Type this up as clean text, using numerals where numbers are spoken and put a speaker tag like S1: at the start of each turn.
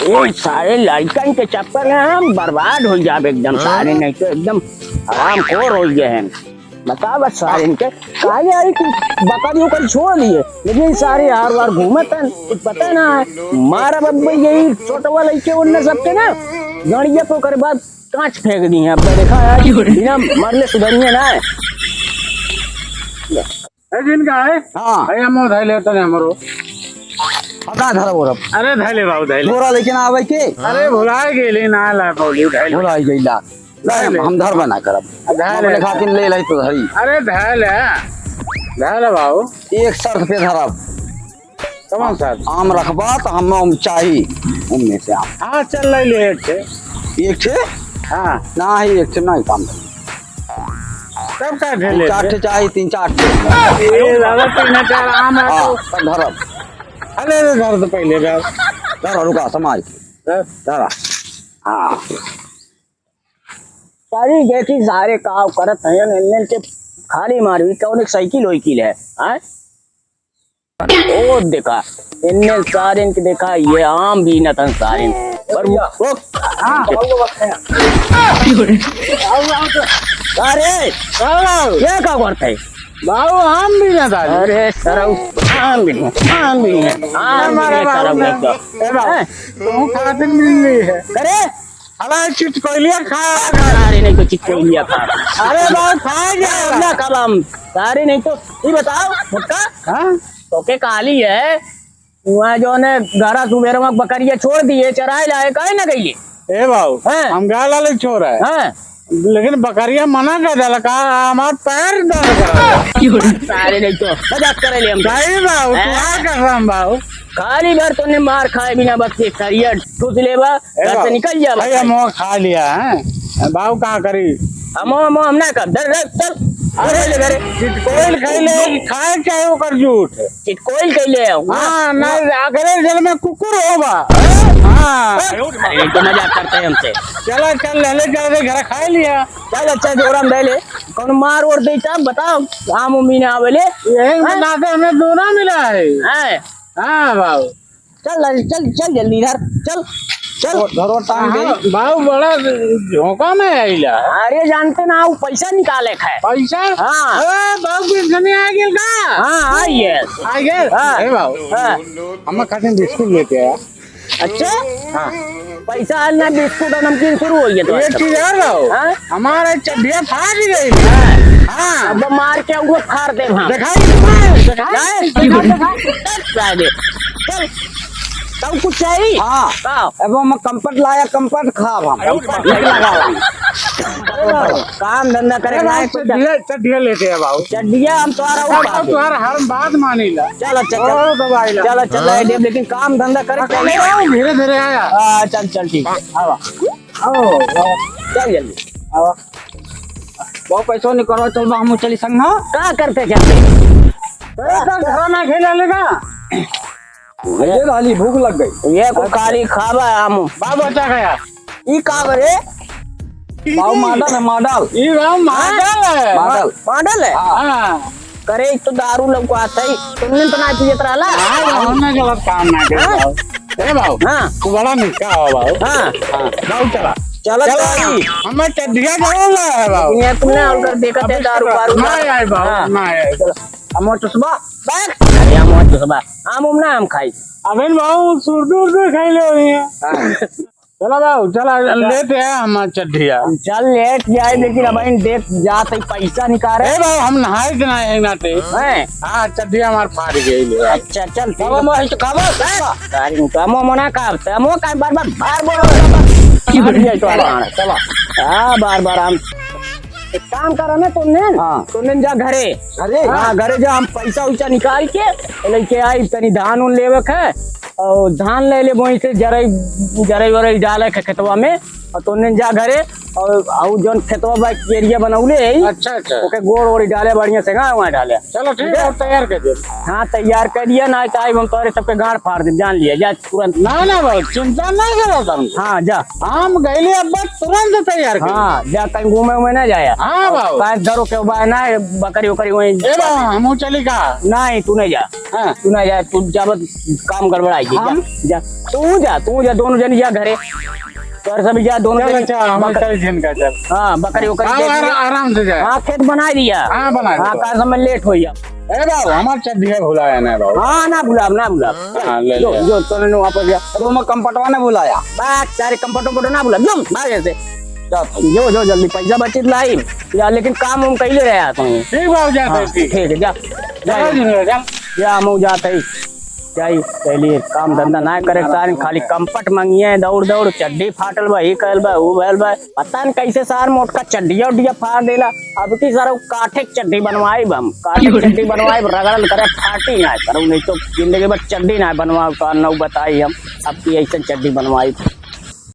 S1: ये सारे लड़कन के चक्कर में हम बर्बाद हो जाए एकदम सारे, नहीं तो एकदम आराम खोर हो गए हैं। बता बस सारे इनके काहे आई कि बकरी उकर छोड़ दिए, लेकिन सारे हर बार घूमत हैं, कुछ पता ना है। मारा बब्बे यही छोटवा लड़के उनने सबके ना गणिया को कर बाद कांच फेंक दी है। अब देखा आज बिना मरले सुधरिए ना है।
S2: जिनका है
S1: हाँ
S2: भाई हम धैले तो हमरो
S1: पता धरा बोरा।
S2: अरे धैले बाबू धैले
S1: बोरा लेकिन आवे के
S2: अरे भुलाए गेली ना ला पौली धैले
S1: भुलाई गईला हम धरबा ना करब
S2: धैले
S1: खातिर ले लाई तो धरी।
S2: अरे धैले धैले बाबू
S1: एक शर्त पे धरब,
S2: कौन सा
S1: आम रखबा तो हम चाहिए उनमें से आम
S2: हाँ चल ले ले एक थे
S1: एक छे
S2: हाँ
S1: ना ही एक छे नहीं काम
S2: कब का धैले
S1: चार ठे चाहिए, तीन चार ठे
S2: ये दादा तीन चार आम है
S1: हाँ
S2: तो
S1: तब धरब।
S2: अरे घर तो पहले घर
S1: धरा रुका समाज धरा। हाँ सारी देखी सारे काम करत हैं इन्हें के खाली मारवी कौन एक साइकिल वहीकिल है हैं? ओ देखा इन्हें सारे इनके देखा ये आम भी न तन सारे पर वो
S2: हाँ
S1: अरे ये क्या करते है
S2: बाबू आम भी ना था
S1: अरे सरऊ आम भी है आम भी है आम भी है सरऊ
S2: तू खातिर मिल रही है
S1: करे
S2: अरे चिटकोलिया खा
S1: सारे नहीं तो चिटकोलिया खा
S2: अरे बाबू खा गया
S1: ना कलम सारे नहीं तो ये बताओ मुक्का
S2: हाँ
S1: तो के काली है वहाँ जो ने घरा सुबेर में बकरिया छोड़ दिए चराए लाए कहे ना गई
S2: ए बाबू
S1: हैं?
S2: हम गाला ले छोड़ रहे हैं
S1: हैं?
S2: लेकिन बकरिया मना कर दिया कहा हमारे पैर दर्द कर
S1: सारे नहीं तो मजाक करे ले हम
S2: सही बाबू तू क्या कर रहा है बाबू
S1: खाली बार तूने मार खाए बिना बस एक सरिया ठूस लेबा घर से निकल जा
S2: भाई हम खा लिया है बाबू कहाँ करी
S1: हम ना कर डर चल
S2: अरे चिटकोल खैले खाए चाहे ओकर झूठ
S1: चिटकोल कैले
S2: हाँ ना अगले जल में कुकुर होगा हाँ
S1: अरे तो मजाक करते हैं हमसे
S2: चलो चल ले चल घर खा लिया
S1: चल अच्छा जोरा में ले कौन मार और दे तब बताओ आम उमी ना आवेले
S2: यही नाते हमें दोनों मिला है
S1: हैं?
S2: हाँ बाबू
S1: चल चल चल जल्दी इधर चल चल धरो टांग दे
S2: बाबू बड़ा झोंका में आइला
S1: अरे जानते ना वो पैसा निकाले है
S2: पैसा
S1: हाँ
S2: अरे बाबू कितने आ गया का
S1: हाँ आइए
S2: आ गए
S1: हाँ।
S2: ए बाबू
S1: हाँ
S2: हम खाते बिस्कुट लेते हैं
S1: अच्छा
S2: हाँ
S1: पैसा आल ना बिस्कुट और नमकीन शुरू हो गया तो
S2: एक चीज और बाबू
S1: हाँ?
S2: हमारे चड्डियाँ फाड़ गई हाँ
S1: अब मार के वो फाड़ दे वहाँ
S2: दिखाई
S1: चल तब कुछ चाहिए हाँ
S3: अब हम कंपट लाया कंपट खाब हम
S1: काम धंधा करे
S2: चड्डियाँ लेते हैं बाबू
S1: चड्डिया हम तुम्हारा
S2: तुम्हारा हर बात मानी ला
S1: चलो चलो चलो चलो लेकिन काम धंधा करे
S2: धीरे धीरे आया
S1: चल चल ठीक है चल जल्दी
S3: बहुत पैसा नहीं करो चल हम चली संग
S1: क्या करते क्या
S2: घर में खेला लेगा
S3: ये वाली भूख लग गई
S1: ये को काली खावा आम
S2: बाबू अच्छा गया
S1: ई का बरे
S3: बाबू मॉडल है मॉडल
S2: ये बाबू मॉडल है
S3: मॉडल
S1: मॉडल है
S2: हाँ
S1: करे तो दारू लोग को आता ही तुमने तो ना पिए रहला
S2: हमने गलत काम ना किया ए बाबू
S1: हाँ
S2: तू बड़ा निका हो बाबू
S1: हाँ
S2: बाबू चला
S1: चलो चलो
S2: हमें चड्डियाँ जरूर है बाबू
S1: ये तुमने और देखा थे दारू पारू
S2: ना आए बाबू ना आए
S1: हम तो सुबह बैठ अरे हम तो सुबह आम ना हम खाई
S2: अबे बाबू सुरदू उर्दू खाई ले रही है चलो बाबू चला लेते हैं हम चड्डियाँ
S1: चल लेट जाए लेकिन अब इन देख जाते पैसा निकाल
S2: ए बाबू हम नहाए के ना नाते
S1: हैं
S2: हाँ चड्डियाँ हमारे फाड़ गई
S1: अच्छा चल बाबा मोह तो खाबो तारी कामो मना का तमो का बार बार चलो हां बार बार हम एक काम करो ना तुमने जा घरे
S3: अरे
S1: हाँ घरे जा हम पैसा उसा निकाल के लेके आई तनी धान उन लेवे है और धान ले ले वहीं से जरई वरई डाले के खेतवा में और तोने जा घरे और जोन खेतवा बा एरिया बनौले है
S2: अच्छा अच्छा
S1: ओके गोड़ ओड़ी डाले बढ़िया से गाँव वहाँ डाले।
S2: चलो ठीक है, तैयार कर दे।
S1: हाँ तैयार कर दिया ना तो हम तोरे सबके गाड़ फाड़ दे जान लिया जा तुरंत।
S2: ना ना भाई चिंता नहीं करो तुम।
S1: हाँ जा
S2: हम गईले अब तुरंत तैयार कर।
S1: हाँ जा कहीं घूमे उमे ना जाया।
S2: हाँ बाबू।
S1: काहे डरो के बा ना बकरी उकरी वहीं
S2: ए बाबू हम चली का।
S1: नहीं तू नहीं जा।
S2: हाँ
S1: तू ना जा तू जब काम गड़बड़ाएगी जा तू जा दोनों जन जा घरे तोर सब जा दोनों
S2: चल
S1: जन।
S2: अच्छा हम चल जिनका चल।
S1: हाँ बकरी उकरी देख लिया।
S2: आराम से जाए।
S1: हाँ खेत बना दिया।
S2: हाँ बना
S1: हाँ
S2: दिया।
S1: कार समय लेट हो गया।
S2: ए बाबू हमार चड्ढिया भुलाया ना बाबू।
S1: हाँ ना बुलाब
S2: हाँ, ले
S1: जो
S2: ले।
S1: जो तूने वापस गया
S3: तो मैं कंपटवा ने बुलाया।
S1: बात सारे कंपटो ना बुलाब जो भाग ऐसे जो जो जल्दी पैसा बचित लाई या लेकिन काम उम कैले रहा तुम।
S2: ठीक बाबू जाते
S1: हाँ,
S2: हैं, ठीक।
S1: ठीक है जा
S2: चलो जिनका चल।
S1: या मुँह जाते ही जाई चलिए काम धंधा ना करे सारे खाली कंपट मंगिए दौड़ दौड़ चड्डी फाटल बा ही कहल बा वो भैल बा पता न कैसे सार मोट का चड्डिया उड्डिया फाड़ देला। अब की सारा काठे के चड्डी बनवाई हम काठे के चड्डी बनवाई रगड़ल करे फाटी ना करूँ नहीं तो जिंदगी भर चड्डी ना बनवा नौ बताई हम अब की ऐसे चड्डी बनवाई।